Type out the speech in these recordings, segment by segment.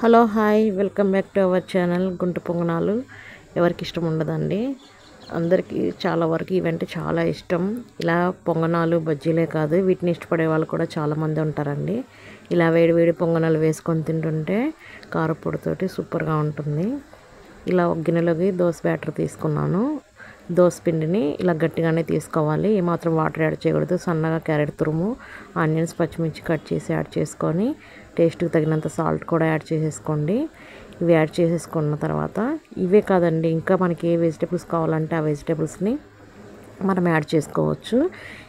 Hello hi welcome back to our channel. గుంట పొంగనాలు ఎవరికి ఇష్టం ఉండదండి. అందరికీ చాలా వరకు ఇవంటే చాలా ఇష్టం. ఇలా పొంగనాలు బజ్జీలే కాదు, వీటిని ఇష్టపడే వాళ్ళు కూడా చాలామంది ఉంటారండి. ఇలా వేడి వేడి పొంగనాలు వేసుకొని తింటుంటే కారపొడితోటి సూపర్గా ఉంటుంది. ఇలా ఒక గిన్నెలోకి దోశ బ్యాటర్ తీసుకున్నాను. దోశ పిండిని ఇలా గట్టిగానే తీసుకోవాలి, ఏమాత్రం వాటర్ యాడ్ చేయకూడదు. సన్నగా క్యారెట్ తురుము, ఆనియన్స్, పచ్చిమిర్చి కట్ చేసి యాడ్ చేసుకొని టేస్ట్కి తగినంత సాల్ట్ కూడా యాడ్ చేసేసుకోండి. ఇవి యాడ్ చేసేసుకున్న తర్వాత ఇవే కాదండి, ఇంకా మనకి ఏ వెజిటేబుల్స్ కావాలంటే ఆ వెజిటేబుల్స్ని మనం యాడ్ చేసుకోవచ్చు.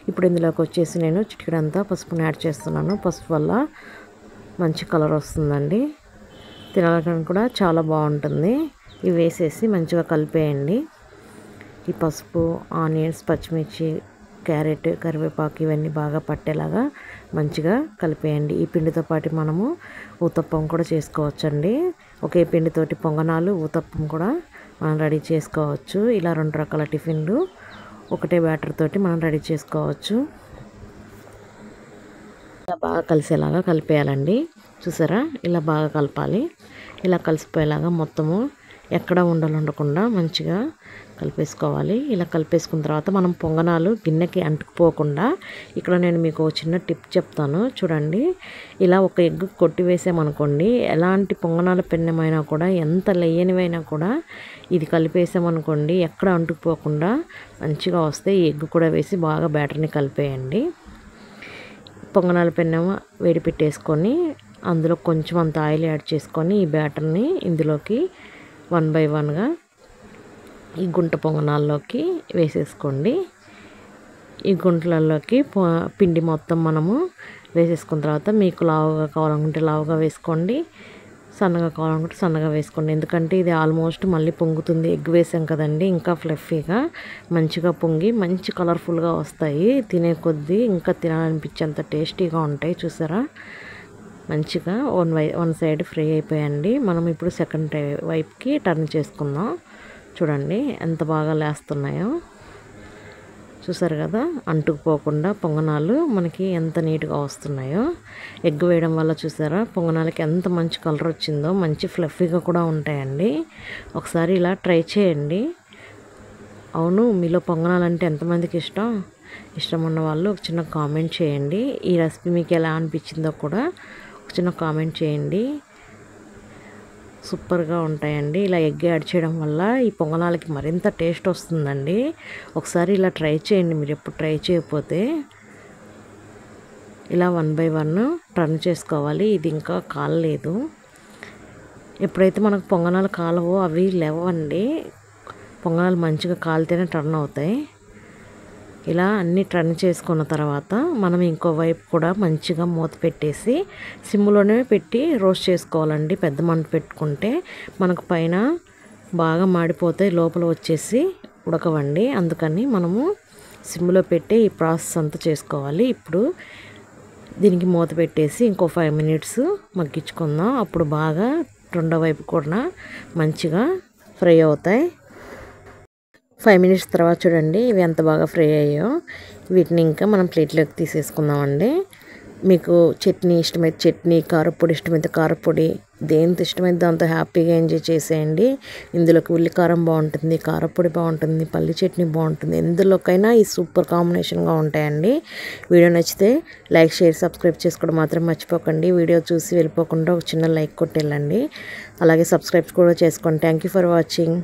ఇప్పుడు ఇందులోకి వచ్చేసి నేను చిటికెడంతా పసుపుని యాడ్ చేస్తున్నాను. పసుపు వల్ల మంచి కలర్ వస్తుందండి, తినడానికి కూడా చాలా బాగుంటుంది. ఇవి వేసేసి మంచిగా కలిపేయండి. ఈ పసుపు, ఆనియన్స్, పచ్చిమిర్చి, క్యారెట్, కరివేపాకు ఇవన్నీ బాగా పట్టేలాగా మంచిగా కలిపేయండి. ఈ పిండితో పాటు మనము ఊతప్పం కూడా చేసుకోవచ్చండి. ఒకే పిండితోటి పొంగనాలు, ఊతప్పం కూడా మనం రెడీ చేసుకోవచ్చు. ఇలా 2 రకాల టిఫిన్లు ఒకటే బ్యాటర్ తోటి మనం రెడీ చేసుకోవచ్చు. ఇలా బాగా కలిసేలాగా కలిపేయాలండి. చూసారా, ఇలా బాగా కలపాలి. ఇలా కలిసిపోయేలాగా మొత్తము ఎక్కడ ఉండకుండా మంచిగా కలిపేసుకోవాలి. ఇలా కలిపేసుకున్న తర్వాత మనం పొంగనాలు గిన్నెకి అంటుకుపోకుండా ఇక్కడ నేను మీకు చిన్న టిప్ చెప్తాను చూడండి. ఇలా ఒక ఎగ్ కొట్టి వేసామనుకోండి, ఎలాంటి పొంగనాల పెన్నమైనా కూడా, ఎంత లేయనివైనా కూడా ఇది కలిపేసామనుకోండి ఎక్కడ అంటుకుపోకుండా మంచిగా వస్తాయి. ఈ ఎగ్ కూడా వేసి బాగా బ్యాటర్ని కలిపేయండి. పొంగనాల పెన్నెం వేడి పెట్టేసుకొని అందులో కొంచెం అంత ఆయిల్ యాడ్ చేసుకొని ఈ బ్యాటర్ని ఇందులోకి 1 by 1గా ఈ గుంట పొంగనాల్లోకి వేసేసుకోండి. ఈ గుంటలలోకి పిండి మొత్తం మనము వేసేసుకున్న తర్వాత మీకు లావుగా కావాలనుకుంటే లావుగా వేసుకోండి, సన్నగా కావాలనుకుంటే సన్నగా వేసుకోండి. ఎందుకంటే ఇది ఆల్మోస్ట్ మళ్ళీ పొంగుతుంది, ఎగ్ వేసాం కదండి, ఇంకా ఫ్లఫీగా మంచిగా పొంగి మంచి కలర్ఫుల్గా వస్తాయి. తినే కొద్దీ ఇంకా తినాలనిపించేంత టేస్టీగా ఉంటాయి. చూసారా, మంచిగా వన్ సైడ్ ఫ్రై అయిపోయండి. మనం ఇప్పుడు సెకండ్ వైపుకి టర్న్ చేసుకుందాం. చూడండి ఎంత బాగా లేస్తున్నాయో. చూసారు కదా, అంటుకుపోకుండా పొంగనాలు మనకి ఎంత నీట్గా వస్తున్నాయో. ఎగ్ వేయడం వల్ల చూసారా పొంగనాలకి ఎంత మంచి కలర్ వచ్చిందో, మంచి ఫ్లఫీగా కూడా ఉంటాయండి. ఒకసారి ఇలా ట్రై చేయండి. అవును, మీలో పొంగనాలంటే ఎంతమందికి ఇష్టం ఉన్న వాళ్ళు ఒక చిన్న కామెంట్ చేయండి. ఈ రెసిపీ మీకు ఎలా అనిపించిందో కూడా ఒక చిన్న కామెంట్ చేయండి. సూపర్గా ఉంటాయండి. ఇలా ఎగ్ యాడ్ చేయడం వల్ల ఈ పొంగనాలకి మరింత టేస్ట్ వస్తుందండి. ఒకసారి ఇలా ట్రై చేయండి, మీరు ఎప్పుడు ట్రై చేయకపోతే. ఇలా 1 by 1 టర్న్ చేసుకోవాలి. ఇది ఇంకా కాలలేదు. ఎప్పుడైతే మనకు పొంగనాలు కాలవో అవి లేవండి. పొంగనాలు మంచిగా కాలితేనే టర్న్ అవుతాయి. ఇలా అన్నీ టర్న్ చేసుకున్న తర్వాత మనం ఇంకో వైపు కూడా మంచిగా మూత పెట్టేసి సిమ్లోనే పెట్టి రోస్ట్ చేసుకోవాలండి. పెద్ద మంట పెట్టుకుంటే మనకు పైన బాగా మాడిపోతే లోపల వచ్చేసి ఉడకవండి. అందుకని మనము సిమ్లో పెట్టి ఈ ప్రాసెస్ అంతా చేసుకోవాలి. ఇప్పుడు దీనికి మూత పెట్టేసి ఇంకో 5 minutes మగ్గించుకుందాం. అప్పుడు బాగా రెండో వైపు కూడా మంచిగా ఫ్రై అవుతాయి. 5 minutes తర్వాత చూడండి ఇవి ఎంత బాగా ఫ్రై అయ్యాయో. వీటిని ఇంకా మనం ప్లేట్లోకి తీసేసుకుందామండి. మీకు చట్నీ ఇష్టమైతే చట్నీ, కారపొడి ఇష్టమైతే కారపొడి, దేంతో ఇష్టమైతే దాంతో హ్యాపీగా ఎంజాయ్ చేసేయండి. ఇందులోకి ఉల్లికారం బాగుంటుంది, కారపొడి బాగుంటుంది, పల్లి చట్నీ బాగుంటుంది. ఎందులోకైనా ఈ సూపర్ కాంబినేషన్గా ఉంటాయండి. వీడియో నచ్చితే లైక్, షేర్, సబ్స్క్రైబ్ చేసుకోవడం మాత్రం మర్చిపోకండి. వీడియో చూసి వెళ్ళిపోకుండా ఒక చిన్న లైక్ కొట్టి వెళ్ళండి. అలాగే సబ్స్క్రైబ్ కూడా చేసుకోండి. Thank you for watching.